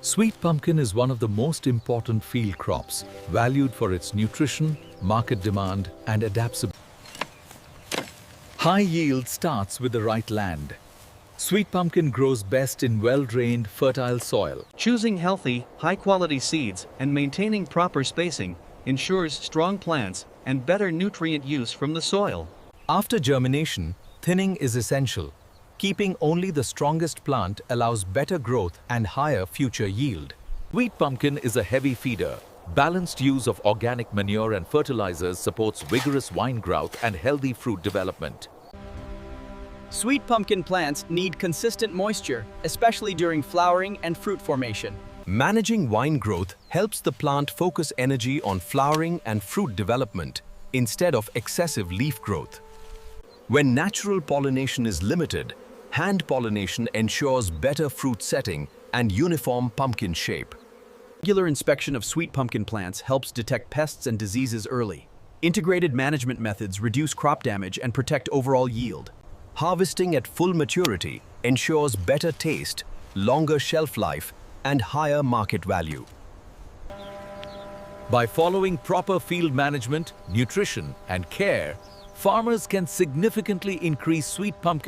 Sweet pumpkin is one of the most important field crops, valued for its nutrition, market demand, and adaptability. High yield starts with the right land. Sweet pumpkin grows best in well-drained, fertile soil. Choosing healthy, high-quality seeds and maintaining proper spacing ensures strong plants and better nutrient use from the soil. After germination, thinning is essential. Keeping only the strongest plant allows better growth and higher future yield. Sweet pumpkin is a heavy feeder. Balanced use of organic manure and fertilizers supports vigorous vine growth and healthy fruit development. Sweet pumpkin plants need consistent moisture, especially during flowering and fruit formation. Managing vine growth helps the plant focus energy on flowering and fruit development instead of excessive leaf growth. When natural pollination is limited, hand pollination ensures better fruit setting and uniform pumpkin shape. Regular inspection of sweet pumpkin plants helps detect pests and diseases early. Integrated management methods reduce crop damage and protect overall yield. Harvesting at full maturity ensures better taste, longer shelf life, and higher market value. By following proper field management, nutrition, and care, farmers can significantly increase sweet pumpkin